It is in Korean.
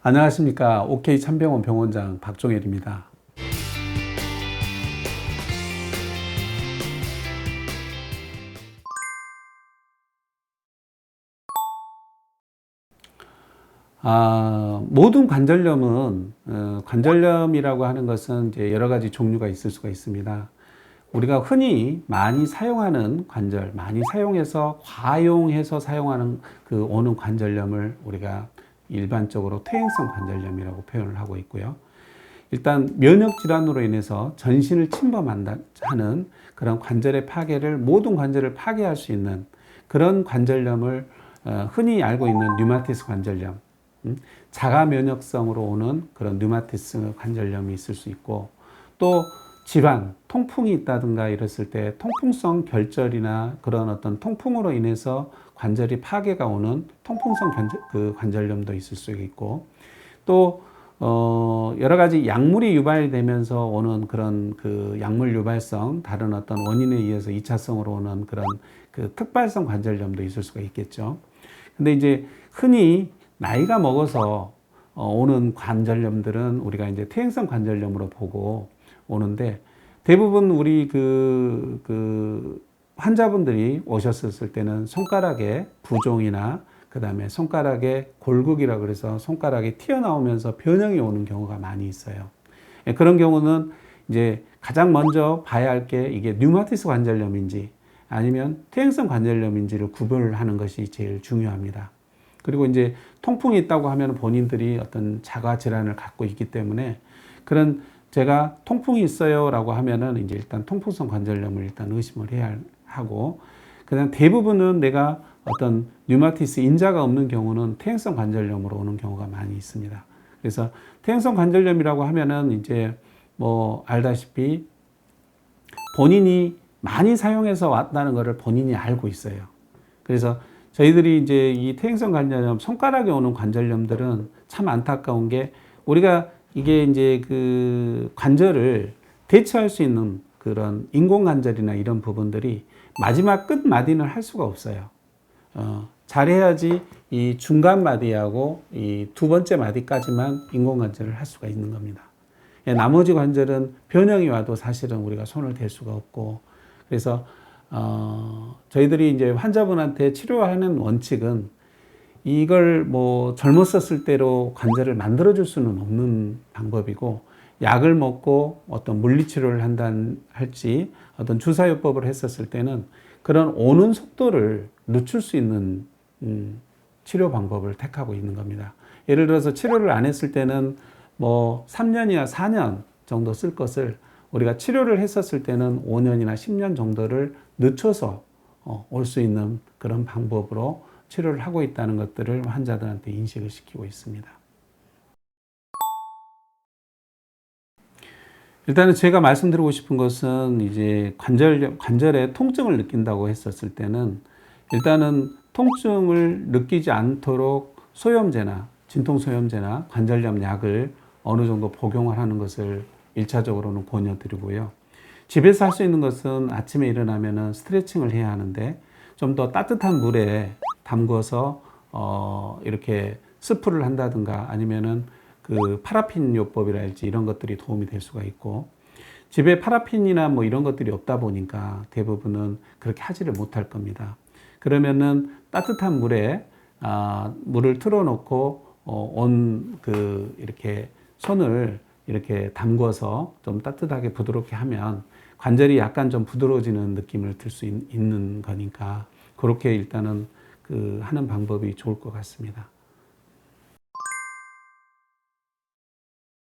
안녕하십니까. OK 참병원 병원장 박종일입니다. 모든 관절염은 관절염이라고 하는 것은 이제 여러 가지 종류가 있을 수가 있습니다. 우리가 흔히 많이 사용하는 관절, 많이 사용해서 과용해서 사용하는 오는 관절염을 우리가 일반적으로 퇴행성 관절염이라고 표현을 하고 있고요. 일단 면역 질환으로 인해서 전신을 침범하는 그런 관절의 파괴를, 모든 관절을 파괴할 수 있는 그런 관절염을 흔히 알고 있는 류마티스 관절염, 자가 면역성으로 오는 그런 류마티스 관절염이 있을 수 있고, 또 질환, 통풍이 있다든가 이랬을 때 통풍성 결절이나 그런 어떤 통풍으로 인해서 관절이 파괴가 오는 통풍성 관절염도 있을 수 있고, 또 여러 가지 약물이 유발되면서 오는 그런 약물 유발성, 다른 어떤 원인에 의해서 2차성으로 오는 그런 특발성 관절염도 있을 수가 있겠죠. 근데 이제 흔히 나이가 먹어서 오는 관절염들은 우리가 이제 퇴행성 관절염으로 보고 오는데, 대부분 우리 환자분들이 오셨을 때는 손가락에 부종이나 그 다음에 손가락에 골극이라고 그래서 손가락이 튀어나오면서 변형이 오는 경우가 많이 있어요. 그런 경우는 이제 가장 먼저 봐야 할 게 이게 류마티스 관절염인지 아니면 퇴행성 관절염인지를 구별을 하는 것이 제일 중요합니다. 그리고 이제 통풍이 있다고 하면 본인들이 어떤 자가 질환을 갖고 있기 때문에, 그런 제가 통풍이 있어요 라고 하면은 이제 일단 통풍성 관절염을 일단 의심을 해야 하고, 그다음 대부분은 내가 어떤 류마티스 인자가 없는 경우는 퇴행성 관절염으로 오는 경우가 많이 있습니다. 그래서 퇴행성 관절염이라고 하면은 이제 뭐 알다시피 본인이 많이 사용해서 왔다는 것을 본인이 알고 있어요. 그래서 저희들이 이제 이 퇴행성 관절염, 손가락에 오는 관절염들은 참 안타까운 게, 우리가 이게 이제 관절을 대체할 수 있는 그런 인공관절이나 이런 부분들이 마지막 끝 마디는 할 수가 없어요. 잘해야지 이 중간 마디하고 이 두 번째 마디까지만 인공관절을 할 수가 있는 겁니다. 나머지 관절은 변형이 와도 사실은 우리가 손을 댈 수가 없고, 그래서 저희들이 이제 환자분한테 치료하는 원칙은, 이걸 뭐 젊었었을 때로 관절을 만들어줄 수는 없는 방법이고, 약을 먹고 어떤 물리치료를 할지 어떤 주사요법을 했었을 때는 그런 오는 속도를 늦출 수 있는 치료 방법을 택하고 있는 겁니다. 예를 들어서 치료를 안 했을 때는 뭐 3년이나 4년 정도 쓸 것을 우리가 치료를 했었을 때는 5년이나 10년 정도를 늦춰서 올 수 있는 그런 방법으로 치료를 하고 있다는 것들을 환자들한테 인식을 시키고 있습니다. 일단은 제가 말씀드리고 싶은 것은, 이제 관절에 통증을 느낀다고 했었을 때는 일단은 통증을 느끼지 않도록 소염제나 진통소염제나 관절염 약을 어느 정도 복용을 하는 것을 1차적으로는 권유드리고요. 집에서 할 수 있는 것은 아침에 일어나면은 스트레칭을 해야 하는데, 좀 더 따뜻한 물에 담궈서 이렇게 스프를 한다든가 아니면은 파라핀 요법이랄지 이런 것들이 도움이 될 수가 있고, 집에 파라핀이나 뭐 이런 것들이 없다 보니까 대부분은 그렇게 하지를 못할 겁니다. 그러면은 따뜻한 물에 물을 틀어놓고 이렇게 손을 이렇게 담궈서 좀 따뜻하게 부드럽게 하면 관절이 약간 좀 부드러워지는 느낌을 들 수 있는 거니까, 그렇게 일단은 하는 방법이 좋을 것 같습니다.